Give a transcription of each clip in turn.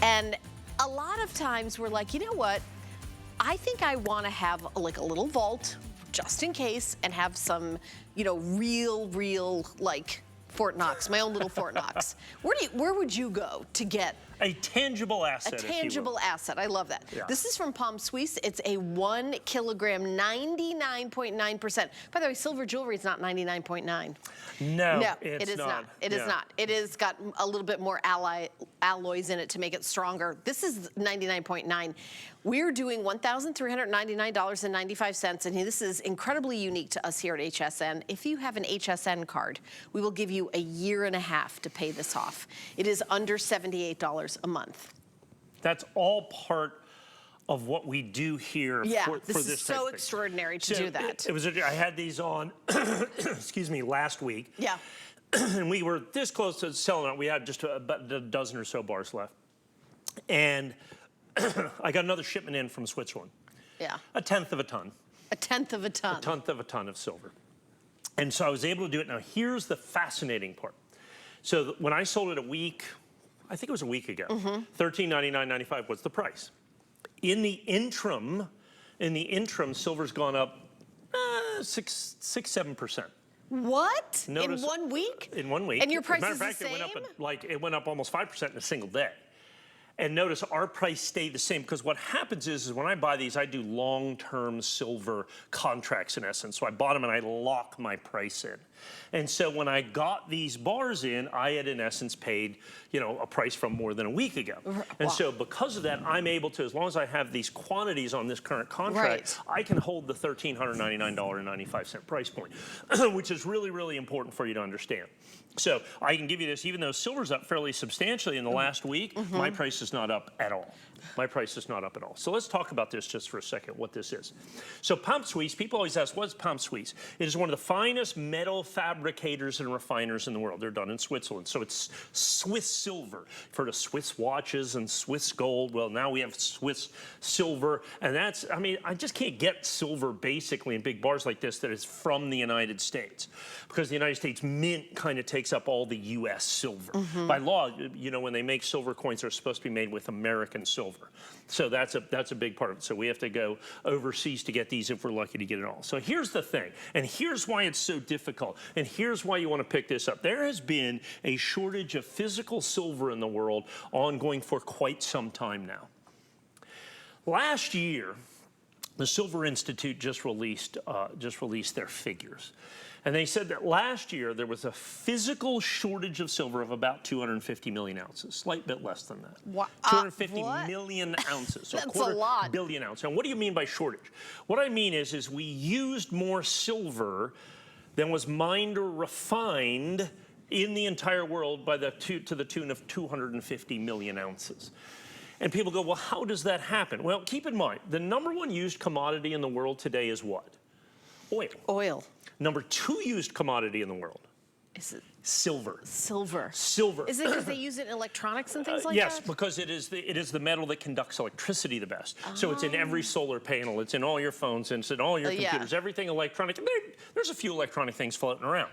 And a lot of times we're like, you know what? I think I want to have like a little vault just in case and have some, you know, real like Fort Knox, my own little Fort Knox. Where would you go to get a tangible asset? A tangible asset. I love that. Yeah. This is from PAMP Suisse. It's a 1 kilogram, 99.9%. By the way, silver jewelry is not 99.9. No, it is not. not. It is not. It has got a little bit more alloys in it to make it stronger. This is 99.9. We're doing $1,399.95, and this is incredibly unique to us here at HSN. If you have an HSN card, we will give you a year and a half to pay this off. It is under $78 a month. That's all part of what we do here for this is so extraordinary to do that. I had these on, excuse me, last week. Yeah. And we were this close to selling out. We had just about a dozen or so bars left. And I got another shipment in from Switzerland. Yeah. A tenth of a ton. A tenth of a ton. A tenth of a ton of silver. And so I was able to do it. Now, here's the fascinating part. So when I sold it a week, I think it was a week ago, $13.99.95 was the price. In the interim, silver's gone up 6-7%. What? Notice, in 1 week? In 1 week. And your price is the same? It went up almost 5% in a single day. And notice our price stayed the same, because what happens is when I buy these, I do long-term silver contracts in essence. So I bought them and I lock my price in. And so when I got these bars in, I had in essence paid, you know, a price from more than a week ago. And so because of that, I'm able to, as long as I have these quantities on this current contract, I can hold the $1,399.95 price point, which is really, really important for you to understand. So I can give you this, even though silver's up fairly substantially in the last week, my price is not up at all. My price is not up at all. So let's talk about this just for a second, what this is. So PAMP Suisse, people always ask, what's PAMP Suisse? It is one of the finest metal fabricators and refiners in the world. They're done in Switzerland. So it's Swiss silver. You've heard of Swiss watches and Swiss gold. Well, now we have Swiss silver. And that's, I mean, I just can't get silver basically in big bars like this that is from the United States. Because the United States Mint kind of takes up all the U.S. silver. By law, you know, when they make silver coins, they're supposed to be made with American silver. So that's a big part of it. So we have to go overseas to get these if we're lucky to get it all. So here's the thing, and here's why it's so difficult, and here's why you want to pick this up. There has been a shortage of physical silver in the world ongoing for quite some time now. Last year, the Silver Institute just released their figures. And they said that last year there was a physical shortage of silver of about 250 million ounces, slight bit less than that. 250 million ounces. So That's a lot. Billion ounces. And what do you mean by shortage? What I mean is we used more silver than was mined or refined in the entire world by to the tune of 250 million ounces. And people go, well, how does that happen? Well, keep in mind, the #1 used commodity in the world today is what? Oil. Oil. #2 used commodity in the world. Is it? Silver. Silver. Silver. Is it because they use it in electronics and things like yes, that? Yes, because it is the metal that conducts electricity the best. So it's in every solar panel, it's in all your phones, and it's in all your computers, everything electronic. There's a few electronic things floating around.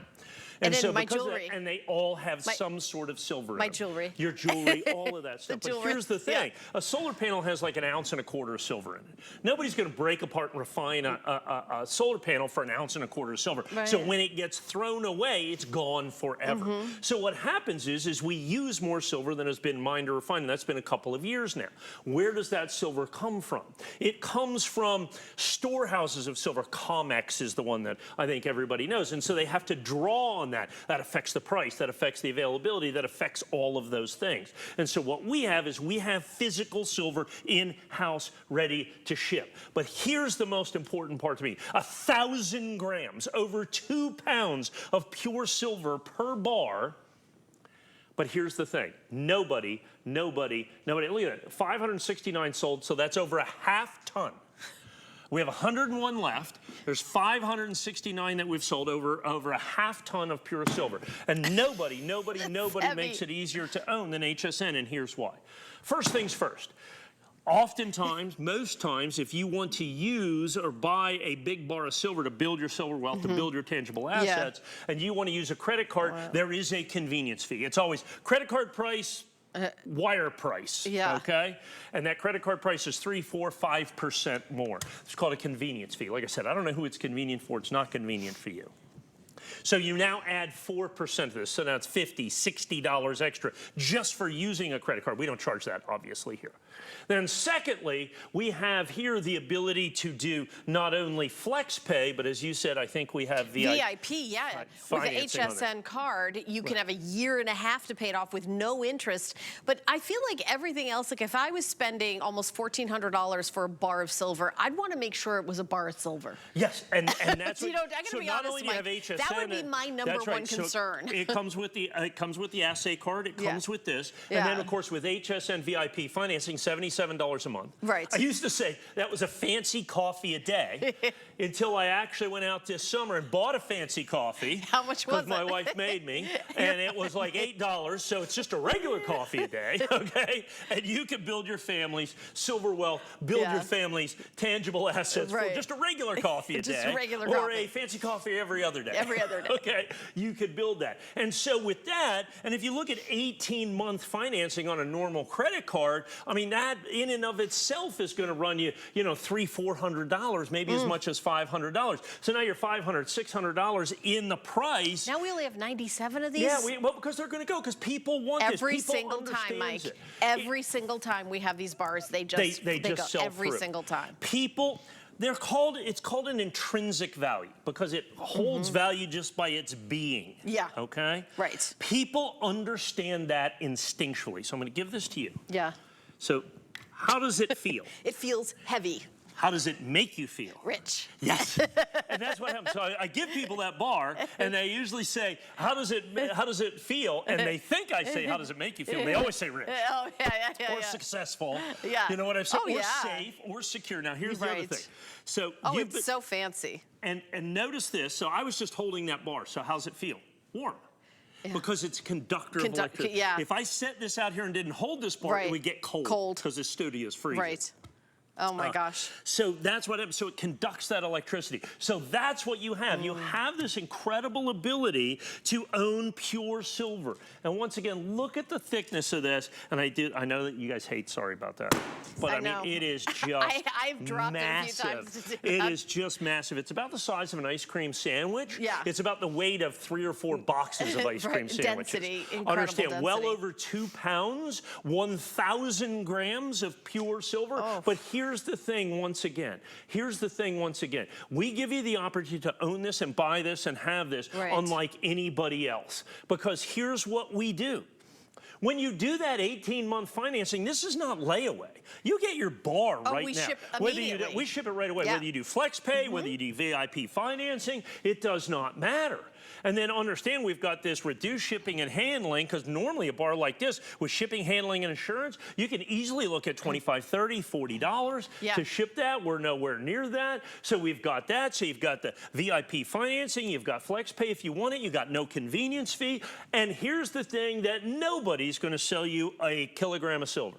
And so my jewelry. And they all have some sort of silver in them. My jewelry. Your jewelry, all of that stuff. But here's the thing. A solar panel has like 1.25 ounces of silver in it. Nobody's going to break apart and refine a solar panel for 1.25 ounces of silver. So when it gets thrown away, it's gone forever. So what happens is we use more silver than has been mined or refined, and that's been a couple of years now. Where does that silver come from? It comes from storehouses of silver. COMEX is the one that I think everybody knows. And so they have to draw on that. That affects the price, that affects the availability, that affects all of those things. And so what we have is we have physical silver in-house ready to ship. But here's the most important part to me. 1,000 grams, over 2 pounds of pure silver per bar. But here's the thing, nobody, look at that, 569 sold, so that's over a half ton. We have 101 left. There's 569 that we've sold, over a half ton of pure silver. And nobody makes it easier to own than HSN, and here's why. First things first. Oftentimes, most times, if you want to use or buy a big bar of silver to build your silver wealth, to build your tangible assets, and you want to use a credit card, there is a convenience fee. It's always credit card price, wire price, Yeah. okay? And that credit card price is 3, 4, 5% more. It's called a convenience fee. Like I said, I don't know who it's convenient for. It's not convenient for you. So you now add 4% to this. So now it's $50, $60 extra just for using a credit card. We don't charge that, obviously, here. Then secondly, we have here the ability to do not only flex pay, but as you said, I think we have VIP, yeah. With the HSN card, you can have a year and a half to pay it off with no interest. But I feel like everything else, like if I was spending almost $1,400 for a bar of silver, I'd want to make sure it was a bar of silver. Yes, and that's what, I gotta be honest, Mike, that would be my number one concern. So it comes with the Assayer card. It comes with this, Yeah. and then of course with HSN VIP financing, $77 a month. Right. I used to say that was a fancy coffee a day until I actually went out this summer and bought a fancy coffee. How much was it? Because my wife made me, and it was like $8. So it's just a regular coffee a day, okay? And you can build your family's silver wealth, build your family's tangible assets for just a regular coffee a day, just a regular or coffee. a fancy coffee every other day. Every other day. Okay, you could build that. And so with that, and if you look at 18-month financing on a normal credit card, I mean, that in and of itself is going to run you, you know, $300, $400, maybe as much as $500. So now you're $500, $600 in the price. Now we only have 97 of these? Yeah, well, because they're going to go, because people want this. Every People single time, Mike. it. Every single time we have these bars, they just go sell every through. single time. People, it's called an intrinsic value because it holds value just by its being. Yeah. Okay? Right. People understand that instinctually. So I'm going to give this to you. Yeah. So how does it feel? It feels heavy. How does it make you feel? Rich. Yes. And that's what happens. So I give people that bar, and they usually say, how does it feel? And they think I say, how does it make you feel? They always say rich. Oh, yeah. Or successful. Yeah. You know what I'm saying? Oh, or yeah. safe, or secure. Now, here's the other thing. So It's so fancy. And notice this. So I was just holding that bar. So how's it feel? Warm. Yeah. Because it's a conductor of electricity. Yeah. If I set this out here and didn't hold this bar, it would get cold. Because the studio is freezing. Right. Oh my gosh. So that's what happens. So it conducts that electricity. So that's what you have. You have this incredible ability to own pure silver. And once again, look at the thickness of this. And I know that you guys hate, sorry about that. But I mean, it is just I've dropped massive. it a few times to do It that. is just massive. It's about the size of an ice cream sandwich. Yeah. It's about the weight of 3 or 4 boxes of ice cream sandwiches. Density, incredible Understand, density. well over 2 pounds, 1,000 grams of pure silver. Oh. But here's the thing once again. We give you the opportunity to own this and buy this and have this unlike anybody else. Because here's what we do. When you do that 18-month financing, this is not layaway. You get your bar right we now. ship We immediately. ship it right away. Yeah. Whether you do flex pay, whether you do VIP financing, it does not matter. And then understand we've got this reduced shipping and handling, because normally a bar like this with shipping, handling, and insurance, you can easily look at $25, $30, $40 to ship that. We're nowhere near that. So we've got that. So you've got the VIP financing, you've got flex pay if you want it, you've got no convenience fee. And here's the thing that nobody's going to sell you a kilogram of silver.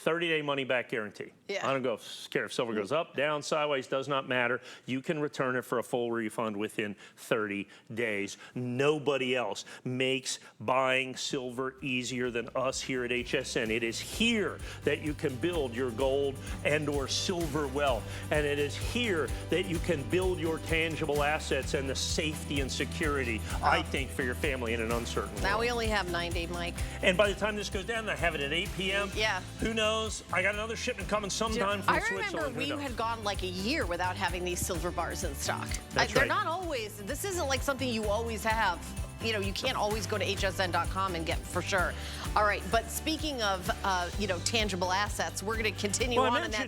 30-day money-back guarantee. Yeah. I don't care if silver goes up, down, sideways, does not matter. You can return it for a full refund within 30 days. Nobody else makes buying silver easier than us here at HSN. It is here that you can build your gold and or silver wealth. And it is here that you can build your tangible assets and the safety and security, I think, for your family in an uncertain world. Now we only have 90, Mike. And by the time this goes down, I have it at 8 p.m. Yeah. Who knows? I got another shipment coming sometime from Switzerland. I remember we had gone like a year without having these silver bars in stock. They're not always, this isn't like something you always have. You know, you can't always go to hsn.com and get for sure. All right, but speaking of, tangible assets, we're going to continue on in that.